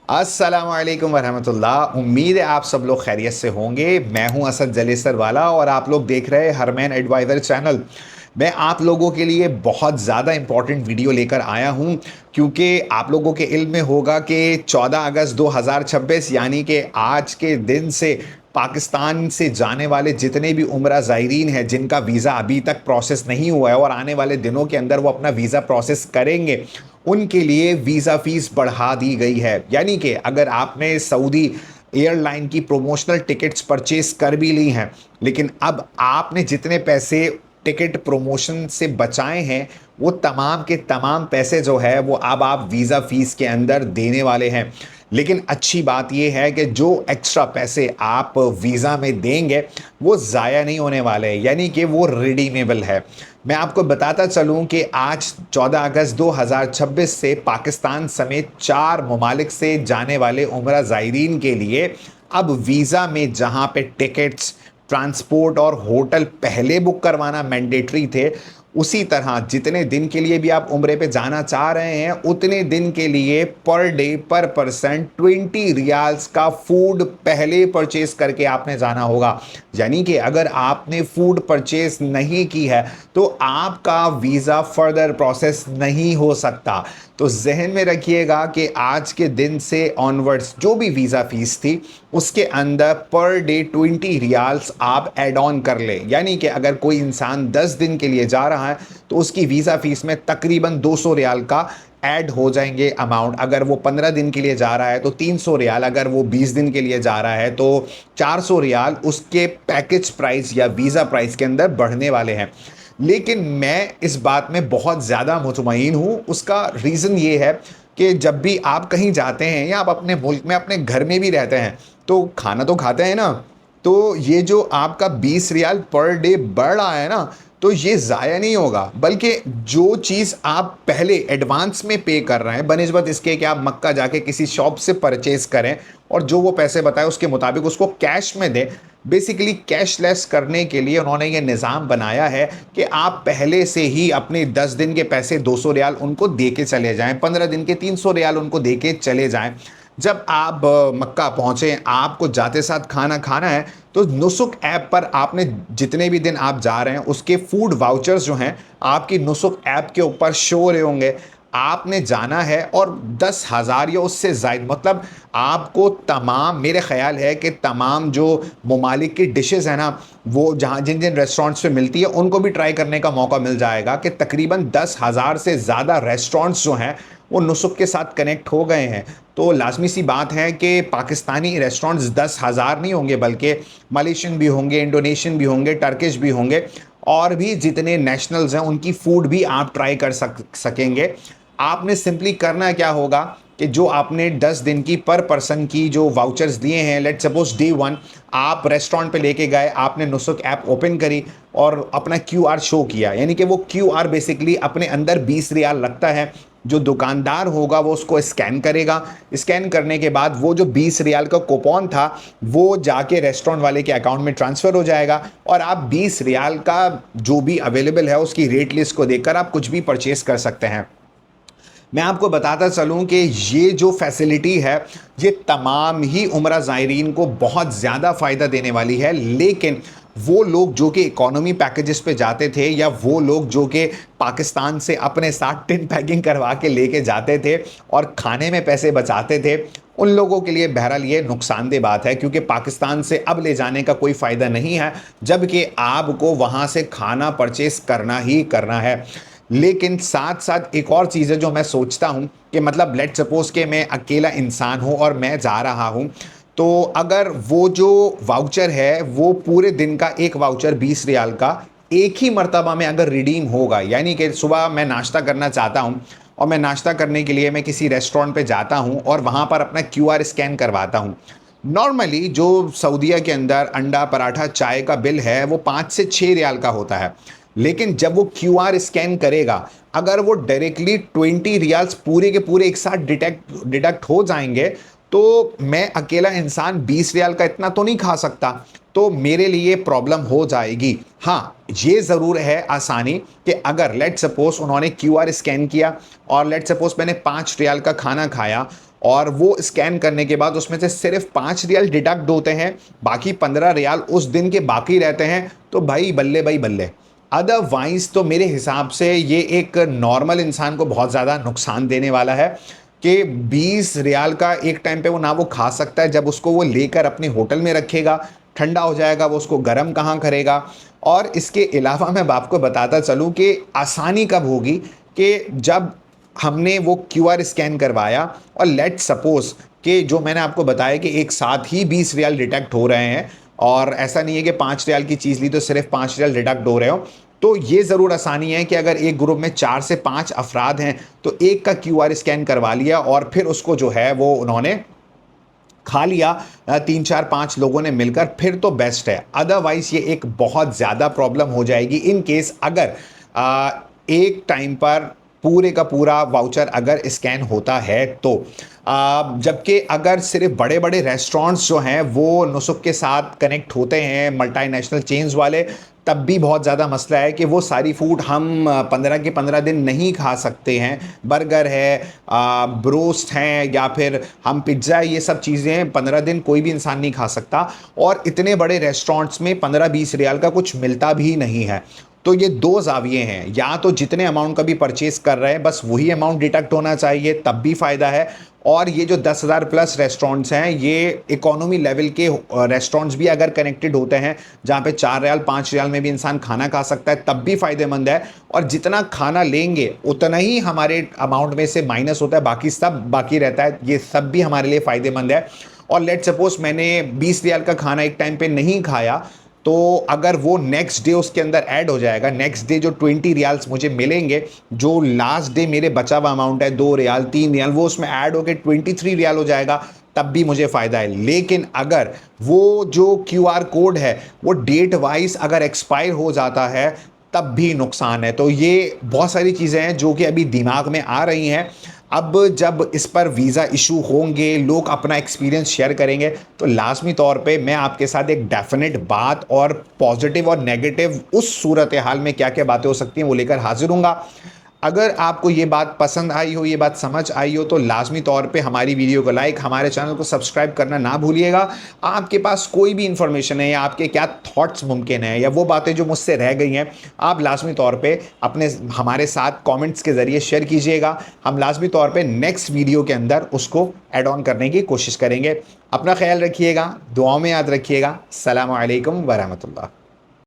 अस्सलामुअलैकुम वरहमतुल्लाह। उम्मीद है आप सब लोग खैरियत से होंगे। मैं हूं असद जलेसर वाला और आप लोग देख रहे हैं हरमैन एडवाइज़र चैनल। मैं आप लोगों के लिए बहुत ज़्यादा इम्पोर्टेंट वीडियो लेकर आया हूं, क्योंकि आप लोगों के इल्म में होगा कि 14 अगस्त 2026 यानी कि आज के दिन से पाकिस्तान से जाने वाले जितने भी उम्रा ज़ायरीन हैं जिनका वीज़ा अभी तक प्रोसेस नहीं हुआ है और आने वाले दिनों के अंदर वो अपना वीज़ा प्रोसेस करेंगे, उनके लिए वीज़ा फ़ीस बढ़ा दी गई है। यानी कि अगर आपने सऊदी एयरलाइन की प्रोमोशनल टिकट्स परचेज़ कर भी ली हैं, लेकिन अब आपने जितने पैसे टिकट प्रमोशन से बचाए हैं, वो तमाम के तमाम पैसे जो है वो अब आप वीज़ा फ़ीस के अंदर देने वाले हैं। लेकिन अच्छी बात ये है कि जो एक्स्ट्रा पैसे आप वीज़ा में देंगे वो ज़ाया नहीं होने वाले हैं, यानी कि वो रिडीमेबल है। मैं आपको बताता चलूं कि आज 14 अगस्त 2026 से पाकिस्तान समेत 4 ममालिक से जाने वाले उम्रा ज़ायरीन के लिए अब वीज़ा में जहां पे टिकट्स, ट्रांसपोर्ट और होटल पहले बुक करवाना मैंडेटरी थे, उसी तरह जितने दिन के लिए भी आप उम्रे पे जाना चाह रहे हैं उतने दिन के लिए पर डे पर पर्सन 20 रियाल्स का फूड पहले परचेज करके आपने जाना होगा। यानी कि अगर आपने फूड परचेज नहीं की है तो आपका वीज़ा फर्दर प्रोसेस नहीं हो सकता। तो जहन में रखिएगा कि आज के दिन से ऑनवर्ड्स जो भी वीज़ा फ़ीस थी उसके अंदर पर डे 20 रियाल्स आप ऐड ऑन कर लें। यानी कि अगर कोई इंसान 10 दिन के लिए जा रहा है तो उसकी वीज़ा फ़ीस में तकरीबन 200 रियाल का ऐड हो जाएंगे अमाउंट। अगर वो 15 दिन के लिए जा रहा है तो 300 रियाल, अगर वो 20 दिन के लिए जा रहा है तो 400 रियाल उसके पैकेज प्राइस या वीज़ा प्राइस के अंदर बढ़ने वाले हैं। लेकिन मैं इस बात में बहुत ज़्यादा मुतमईन हूँ। उसका रीज़न ये है कि जब भी आप कहीं जाते हैं या आप अपने मुल्क में अपने घर में भी रहते हैं तो खाना तो खाते हैं ना, तो ये जो आपका 20 रियाल पर डे बढ़ रहा है ना, तो ये ज़ाया नहीं होगा, बल्कि जो चीज़ आप पहले एडवांस में पे कर रहे हैं बनिस्बत इसके कि आप मक्का जाके किसी शॉप से परचेज़ करें और जो वो पैसे बताए उसके मुताबिक उसको कैश में दें। बेसिकली कैशलेस करने के लिए उन्होंने ये निज़ाम बनाया है कि आप पहले से ही अपने 10 दिन के पैसे 200 रियाल उनको दे के चले जाएं, 15 दिन के 300 रियाल उनको दे के चले जाएं। जब आप मक्का पहुँचें, आपको जाते साथ खाना खाना है तो नुसुक ऐप पर आपने जितने भी दिन आप जा रहे हैं उसके फूड वाउचर्स जो हैं आपकी नुसुक ऐप के ऊपर शो हो रहे होंगे। आपने जाना है और 10,000 या उससे ज़ायद, मतलब आपको तमाम, मेरे ख़्याल है कि तमाम जो ममालिक की डिशेज़ हैं ना, वो जहाँ जिन जिन रेस्टोरेंट्स पे मिलती है उनको भी ट्राई करने का मौका मिल जाएगा कि तकरीबन 10,000 से ज़्यादा रेस्टोरेंट्स जो हैं वो नुसुक के साथ कनेक्ट हो गए हैं। तो लाजमी सी बात है कि पाकिस्तानी रेस्टोरेंट्स 10,000 नहीं होंगे, बल्कि मलेशियन भी होंगे, इंडोनेशियन भी होंगे, टर्किश भी होंगे, और भी जितने नेशनल्स हैं उनकी फ़ूड भी आप ट्राई कर सकेंगे। आपने सिंपली करना क्या होगा कि जो आपने 10 दिन की पर पर्सन की जो वाउचर्स दिए हैं, लेट सपोज डे 1 आप रेस्टोरेंट पे लेके गए, आपने नुसुक ऐप ओपन करी और अपना क्यूआर शो किया, यानी कि वो क्यूआर बेसिकली अपने अंदर 20 रियाल रखता है। जो दुकानदार होगा वो उसको स्कैन करेगा, स्कैन करने के बाद वो जो 20 रियाल का कूपन था वो जाके रेस्टोरेंट वाले के अकाउंट में ट्रांसफ़र हो जाएगा और आप 20 रियाल का जो भी अवेलेबल है उसकी रेट लिस्ट को देखकर आप कुछ भी परचेज़ कर सकते हैं। मैं आपको बताता चलूं कि ये जो फैसिलिटी है ये तमाम ही उम्रा ज़ायरीन को बहुत ज़्यादा फ़ायदा देने वाली है। लेकिन वो लोग जो कि इकोनॉमी पैकेजेस पे जाते थे या वो लोग जो कि पाकिस्तान से अपने साथ टिन पैकिंग करवा के लेके जाते थे और खाने में पैसे बचाते थे, उन लोगों के लिए बहरहाल ये नुकसानदेह बात है, क्योंकि पाकिस्तान से अब ले जाने का कोई फ़ायदा नहीं है जबकि आपको वहाँ से खाना परचेस करना ही करना है। लेकिन साथ साथ एक और चीज़ है जो मैं सोचता हूँ कि मतलब लेट सपोज़ कि मैं अकेला इंसान हूँ और मैं जा रहा हूँ, तो अगर वो जो वाउचर है वो पूरे दिन का एक वाउचर 20 रियाल का एक ही मर्तबा में अगर रिडीम होगा, यानी कि सुबह मैं नाश्ता करना चाहता हूँ और मैं नाश्ता करने के लिए मैं किसी रेस्टोरेंट पे जाता हूँ और वहाँ पर अपना क्यूआर स्कैन करवाता हूँ। नॉर्मली जो सऊदीया के अंदर अंडा पराठा चाय का बिल है वो 5 से 6 रियाल का होता है, लेकिन जब वो क्यूआर स्कैन करेगा, अगर वो डायरेक्टली 20 रियाल्स पूरे के पूरे एक साथ डिडक्ट हो जाएंगे तो मैं अकेला इंसान 20 रियाल का इतना तो नहीं खा सकता, तो मेरे लिए प्रॉब्लम हो जाएगी। हाँ, ये ज़रूर है आसानी कि अगर लेट सपोज उन्होंने क्यूआर स्कैन किया और लेट सपोज मैंने 5 रियाल का खाना खाया और वो स्कैन करने के बाद उसमें से सिर्फ 5 रियाल डिडक्ट होते हैं, बाकी 15 रियाल उस दिन के बाकी रहते हैं, तो भाई बल्ले। अदरवाइज तो मेरे हिसाब से ये एक नॉर्मल इंसान को बहुत ज़्यादा नुकसान देने वाला है कि 20 रियाल का एक टाइम पे वो ना वो खा सकता है, जब उसको वो लेकर अपने होटल में रखेगा, ठंडा हो जाएगा, वो उसको गर्म कहाँ करेगा। और इसके अलावा मैं आपको बताता चलूँ कि आसानी कब होगी कि जब हमने वो क्यूआर स्कैन करवाया और लेट सपोज कि जो मैंने आपको बताया कि एक साथ ही 20 रियाल डिटेक्ट हो रहे हैं, और ऐसा नहीं है कि 5 रियाल की चीज़ ली तो सिर्फ 5 रियाल डिडक्ट हो रहे हो, तो ये ज़रूर आसानी है कि अगर एक ग्रुप में 4 से 5 अफराद हैं तो एक का क्यूआर स्कैन करवा लिया और फिर उसको जो है वो उन्होंने खा लिया 3 4 5 लोगों ने मिलकर, फिर तो बेस्ट है। अदरवाइज ये एक बहुत ज़्यादा प्रॉब्लम हो जाएगी इन केस अगर एक टाइम पर पूरे का पूरा वाउचर अगर स्कैन होता है तो। जबकि अगर सिर्फ बड़े बड़े रेस्टोरेंट्स जो हैं वो नुसुक के साथ कनेक्ट होते हैं, मल्टीनेशनल चेन्स वाले, तब भी बहुत ज़्यादा मसला है कि वो सारी फूड हम 15 के 15 दिन नहीं खा सकते हैं। बर्गर है, ब्रोस्ट हैं, या फिर हम पिज्ज़ा, ये सब चीज़ें 15 दिन कोई भी इंसान नहीं खा सकता, और इतने बड़े रेस्टोरेंट्स में 15-20 रियाल का कुछ मिलता भी नहीं है। तो ये दो ज़ाविये हैं, या तो जितने अमाउंट का भी परचेज कर रहे हैं बस वही अमाउंट डिडक्ट होना चाहिए, तब भी फ़ायदा है। और ये जो 10,000 प्लस रेस्टोरेंट्स हैं, ये इकोनॉमी लेवल के रेस्टोरेंट्स भी अगर कनेक्टेड होते हैं जहाँ पे 4 रियाल 5 रियाल में भी इंसान खाना खा सकता है, तब भी फ़ायदेमंद है। और जितना खाना लेंगे उतना ही हमारे अमाउंट में से माइनस होता है, बाकी सब बाकी रहता है, ये सब भी हमारे लिए फ़ायदेमंद है। और लेट सपोज मैंने 20 रियाल का खाना एक टाइम पे नहीं खाया, तो अगर वो नेक्स्ट डे उसके अंदर ऐड हो जाएगा, नेक्स्ट डे जो 20 रियाल्स मुझे मिलेंगे, जो लास्ट डे मेरे बचा हुआ अमाउंट है 2 रियाल 3 रियाल, वो उसमें ऐड होकर 23 रियाल हो जाएगा, तब भी मुझे फ़ायदा है। लेकिन अगर वो जो क्यूआर कोड है वो डेट वाइज अगर एक्सपायर हो जाता है, तब भी नुकसान है। तो ये बहुत सारी चीज़ें हैं जो कि अभी दिमाग में आ रही हैं। अब जब इस पर वीज़ा इशू होंगे, लोग अपना एक्सपीरियंस शेयर करेंगे, तो लाज़मी तौर पे मैं आपके साथ एक डेफिनेट बात और पॉजिटिव और नेगेटिव उस सूरत हाल में क्या क्या बातें हो सकती हैं वो लेकर हाजिर हूँगा। अगर आपको ये बात पसंद आई हो, ये बात समझ आई हो, तो लाजमी तौर पे हमारी वीडियो को लाइक, हमारे चैनल को सब्सक्राइब करना ना भूलिएगा। आपके पास कोई भी इन्फॉर्मेशन है या आपके क्या थॉट्स मुमकिन है या वो बातें जो मुझसे रह गई हैं, आप लाजमी तौर पे अपने हमारे साथ कमेंट्स के ज़रिए शेयर कीजिएगा। हम लाजमी तौर पे नेक्स्ट वीडियो के अंदर उसको ऐड ऑन करने की कोशिश करेंगे। अपना ख्याल रखिएगा, दुआओं में याद रखिएगा। अस्सलामु अलैकुम वरहमतुल्लाह।